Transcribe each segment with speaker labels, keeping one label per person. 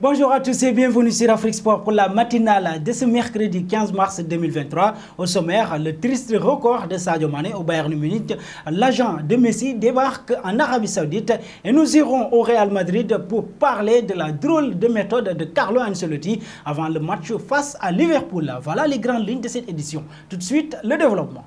Speaker 1: Bonjour à tous et bienvenue sur Afrique Sport pour la matinale de ce mercredi 15 mars 2023. Au sommaire, le triste record de Sadio Mané au Bayern Munich. L'agent de Messi débarque en Arabie Saoudite et nous irons au Real Madrid pour parler de la drôle de méthode de Carlo Ancelotti avant le match face à Liverpool. Voilà les grandes lignes de cette édition. Tout de suite, le développement.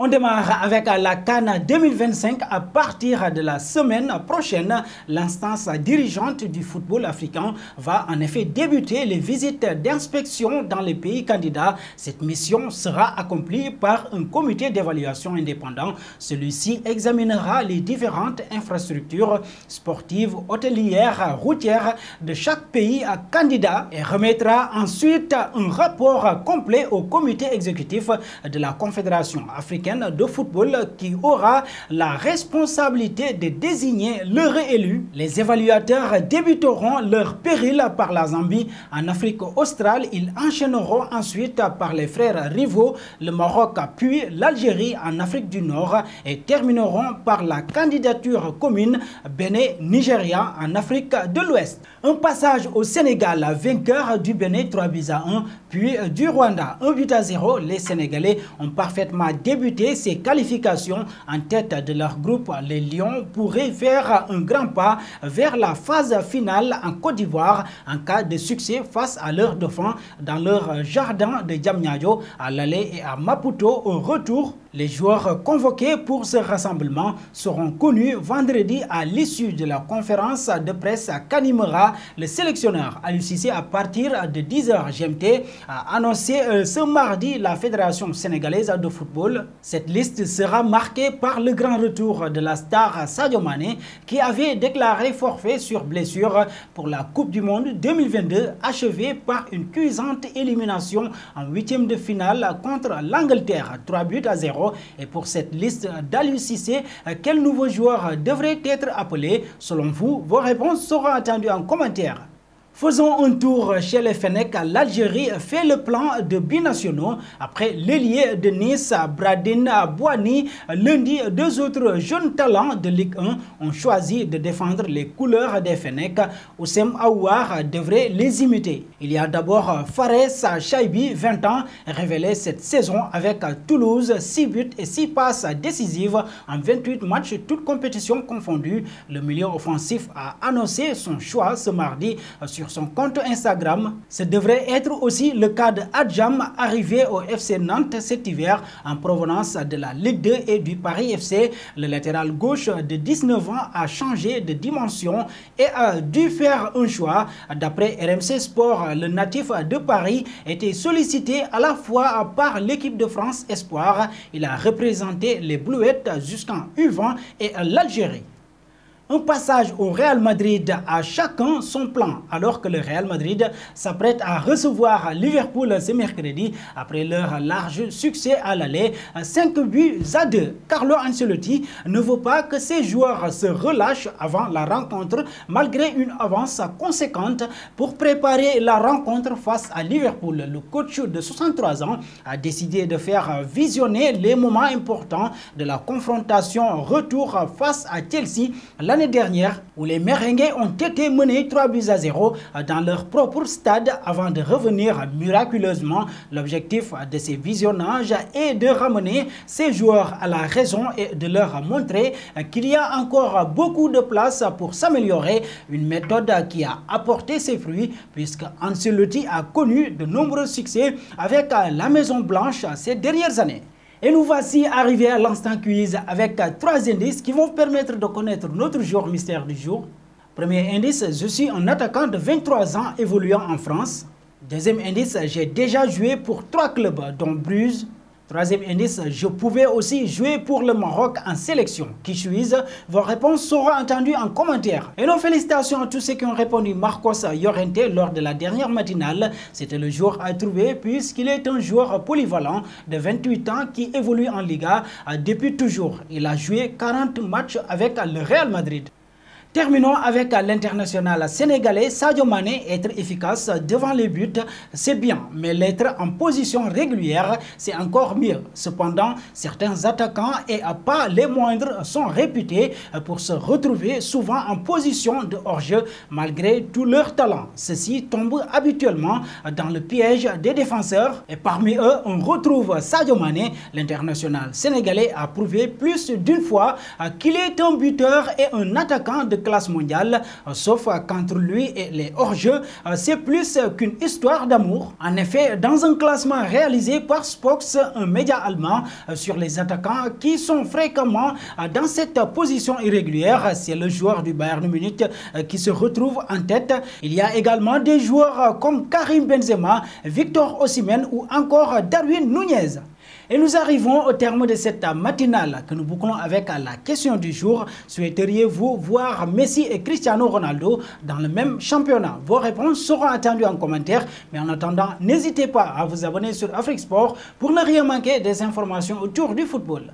Speaker 1: On démarre avec la CAN 2025 à partir de la semaine prochaine. L'instance dirigeante du football africain va en effet débuter les visites d'inspection dans les pays candidats. Cette mission sera accomplie par un comité d'évaluation indépendant. Celui-ci examinera les différentes infrastructures sportives, hôtelières, routières de chaque pays candidat et remettra ensuite un rapport complet au comité exécutif de la Confédération africaine de football qui aura la responsabilité de désigner le réélu. Les évaluateurs débuteront leur périple par la Zambie en Afrique australe. Ils enchaîneront ensuite par les frères rivaux, le Maroc puis l'Algérie en Afrique du Nord et termineront par la candidature commune Bénin-Nigeria en Afrique de l'Ouest. Un passage au Sénégal, vainqueur du Bénin 3-1 puis du Rwanda 1-0. Les Sénégalais ont parfaitement débuté ces qualifications en tête de leur groupe. Les Lions pourraient faire un grand pas vers la phase finale en Côte d'Ivoire en cas de succès face à leurs dauphins dans leur jardin de Diamniadio à l'aller et à Maputo au retour. Les joueurs convoqués pour ce rassemblement seront connus vendredi à l'issue de la conférence de presse qu'animera le sélectionneur Aliou Cissé à partir de 10h GMT, a annoncé ce mardi la Fédération sénégalaise de football. Cette liste sera marquée par le grand retour de la star Sadio Mané qui avait déclaré forfait sur blessure pour la Coupe du Monde 2022 achevée par une cuisante élimination en huitième de finale contre l'Angleterre 3-0. Et pour cette liste d'Aliou Cissé, quel nouveau joueur devrait être appelé? Selon vous, vos réponses seront attendues en commentaire. Faisons un tour chez les Fennecs. L'Algérie fait le plan de binationaux. Après l'ailier de Nice, Bradine Bouani, lundi, deux autres jeunes talents de Ligue 1 ont choisi de défendre les couleurs des Fennecs. Oussem Aouar devrait les imiter. Il y a d'abord Fares Chaibi, 20 ans, révélé cette saison avec Toulouse, 6 buts et 6 passes décisives en 28 matchs, toutes compétitions confondues. Le milieu offensif a annoncé son choix ce mardi sur son compte Instagram. Ce devrait être aussi le cas de Adjam, arrivé au FC Nantes cet hiver en provenance de la Ligue 2 et du Paris FC. Le latéral gauche de 19 ans a changé de dimension et a dû faire un choix. D'après RMC Sport, le natif de Paris était sollicité à la fois par l'équipe de France Espoir. Il a représenté les Bluettes jusqu'en U20 et l'Algérie. Un passage au Real Madrid à chacun son plan, alors que le Real Madrid s'apprête à recevoir Liverpool ce mercredi après leur large succès à l'aller, 5-2. Carlo Ancelotti ne veut pas que ses joueurs se relâchent avant la rencontre malgré une avance conséquente. Pour préparer la rencontre face à Liverpool, le coach de 63 ans a décidé de faire visionner les moments importants de la confrontation retour face à Chelsea l'année dernière, où les Merengues ont été menés 3-0 dans leur propre stade avant de revenir miraculeusement. L'objectif de ces visionnages est de ramener ces joueurs à la raison et de leur montrer qu'il y a encore beaucoup de place pour s'améliorer. Une méthode qui a apporté ses fruits puisque Ancelotti a connu de nombreux succès avec la Maison Blanche ces dernières années. Et nous voici arrivés à l'instant quiz avec 3 indices qui vont permettre de connaître notre joueur mystère du jour. Premier indice, je suis un attaquant de 23 ans évoluant en France. Deuxième indice, j'ai déjà joué pour 3 clubs dont Bruges. Troisième indice, je pouvais aussi jouer pour le Maroc en sélection. Qui suis-je? Vos réponses seront entendues en commentaire. Et nos félicitations à tous ceux qui ont répondu Marcos Llorente lors de la dernière matinale. C'était le joueur à trouver puisqu'il est un joueur polyvalent de 28 ans qui évolue en Liga depuis toujours. Il a joué 40 matchs avec le Real Madrid. Terminons avec l'international sénégalais Sadio Mané. Être efficace devant les buts, c'est bien, mais l'être en position régulière, c'est encore mieux. Cependant, certains attaquants, et pas les moindres, sont réputés pour se retrouver souvent en position de hors-jeu malgré tout leur talent. Ceux-ci tombent habituellement dans le piège des défenseurs et parmi eux, on retrouve Sadio Mané. L'international sénégalais a prouvé plus d'une fois qu'il est un buteur et un attaquant de classe mondiale, sauf qu'entre lui et les hors-jeux, c'est plus qu'une histoire d'amour. En effet, dans un classement réalisé par Spox, un média allemand, sur les attaquants qui sont fréquemment dans cette position irrégulière, c'est le joueur du Bayern Munich qui se retrouve en tête. Il y a également des joueurs comme Karim Benzema, Victor Osimhen ou encore Darwin Nunez. Et nous arrivons au terme de cette matinale que nous bouclons avec la question du jour. Souhaiteriez-vous voir Messi et Cristiano Ronaldo dans le même championnat? Vos réponses seront attendues en commentaire. Mais en attendant, n'hésitez pas à vous abonner sur Afrique Sport pour ne rien manquer des informations autour du football.